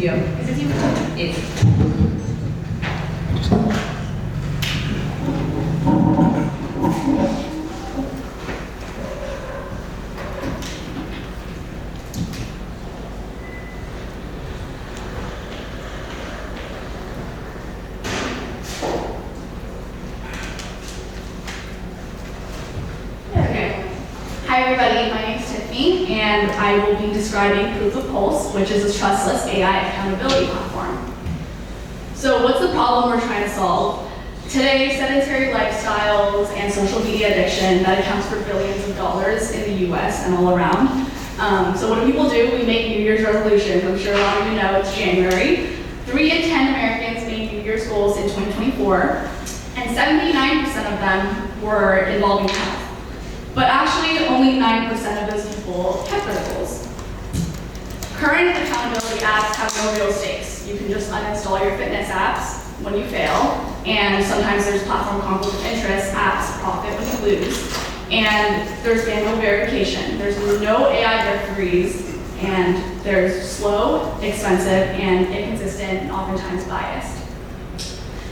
you. Is it you? It's Hi everybody, my name is Tiffany, and I will be describing Proof of Pulse, which is a trustless AI accountability platform. So what's the problem we're trying to solve? Today, sedentary lifestyles and social media addiction, that accounts for billions of dollars in the US and all around. So what do people do? We make New Year's resolutions. I'm sure a lot of you know it's January. 3 in 10 Americans made New Year's goals in 2024, and 79% of them were involving health. But actually, only 9% of those people kept their goals. Current accountability apps have no real stakes. You can just uninstall your fitness apps when you fail, and sometimes there's platform conflict of interest, apps profit when you lose, and there's manual verification. There's no AI referees, and there's slow, expensive, and inconsistent, and oftentimes biased.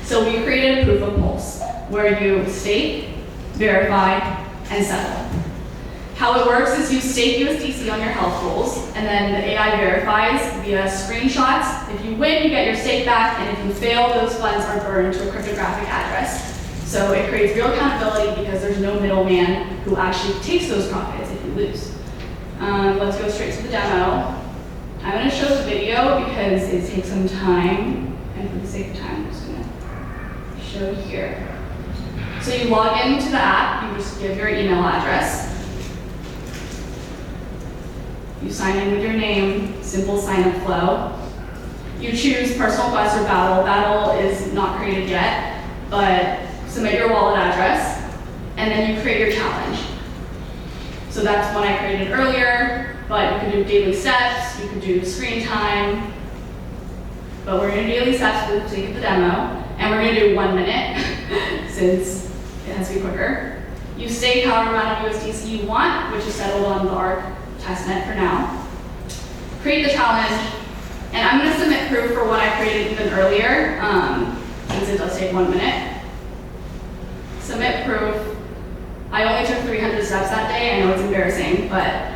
So we created a proof of pulse, where you state, verify, and settle. How it works is you stake USDC on your health goals, and then the AI verifies via screenshots. If you win, you get your stake back, and if you fail, those funds are burned to a cryptographic address. So it creates real accountability because there's no middleman who actually takes those profits if you lose. Let's go straight to the demo. I'm going to show the video because it takes some time, and for the sake of time, I'm just going to show here. So you log into the app, you just give your email address. You sign in with your name, simple sign-up flow. You choose personal quest or battle. Battle is not created yet, but submit your wallet address, and then you create your challenge. So that's one I created earlier, but you can do daily steps, you can do screen time, but we're gonna do daily steps for the sake of the demo, and we're gonna do 1 minute, since it has to be quicker. You stake however amount of USDC you want, which is settled on the ARC testnet for now. Create the challenge, and I'm going to submit proof for what I created even earlier, since it does take 1 minute. Submit proof. I only took 300 steps that day. I know it's embarrassing, but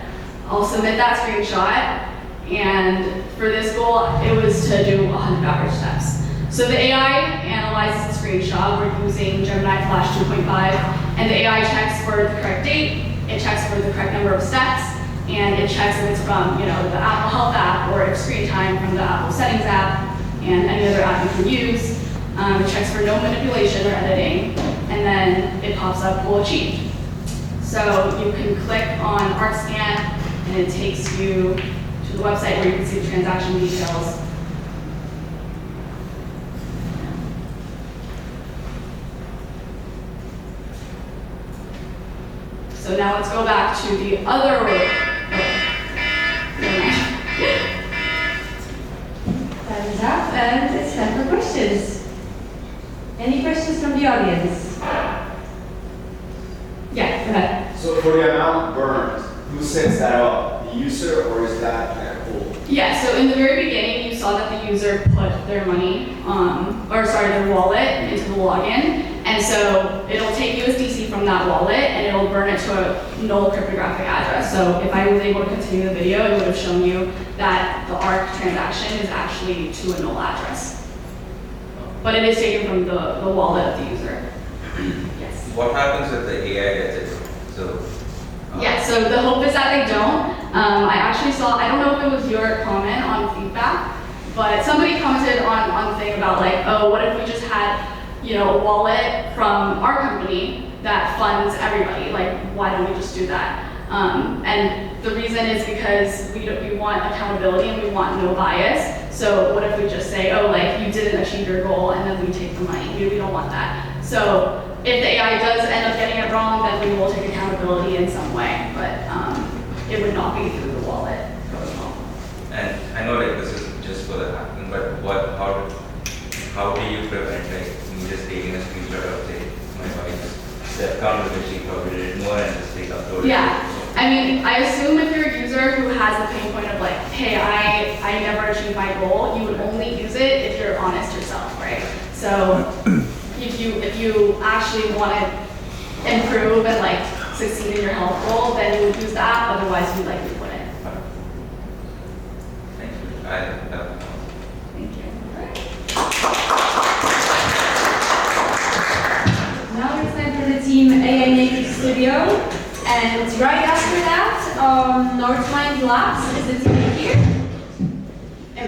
I'll submit that screenshot. And for this goal, it was to do 100 average steps. So the AI analyzes the screenshot. We're using Gemini Flash 2.5, and the AI checks for the correct date, it checks for the correct number of steps, and it checks if it's from the Apple Health app or if screen time from the Apple Settings app and any other app you can use. It checks for no manipulation or editing, and then it pops up goal achieved. So you can click on ArcScan, and it takes you to the website where you can see the transaction details. So now let's go back to the other way. Time is up, and it's time for questions. Any questions from the audience? Yeah, go ahead. So for the amount burned, who sets that up? The user, or is that like a pool? Yeah, so in the very beginning, you saw that the user put their money, their wallet into the login. And so it'll take USDC from that wallet and it'll burn it to a null cryptographic address. So if I was able to continue the video, it would have shown you that the ARC transaction is actually to a null address. But it is taken from the wallet of the user. Yes. What happens if the AI gets it? Yeah, so the hope is that they don't. I actually saw, I don't know if it was your comment on feedback, but somebody commented on the thing about like, oh, what if we just had a wallet from our company that funds everybody? Like, why don't we just do that? And the reason is because we want accountability and we want no bias. So what if we just say, oh, like you didn't achieve your goal and then we take the money? We don't want that. So if the AI does end up getting it wrong, then we will take accountability in some way, but it would not be through the wallet protocol. And I know like this is just for the hacking, but how do you prevent like me just taking a screenshot of say my wife's the account with which she probably did more and just take upload it? Yeah. I mean, I assume if you're a user who has the pain point of like, hey, I never achieved my high goal, you would only use it if you're honest yourself, right? So if you actually want to improve and like succeed in your health goal, then you would use that. Otherwise, you likely wouldn't. Thank you. Thank you. Now it's time for the team AI Native Studio. And right after that, Northmind Labs is the team here.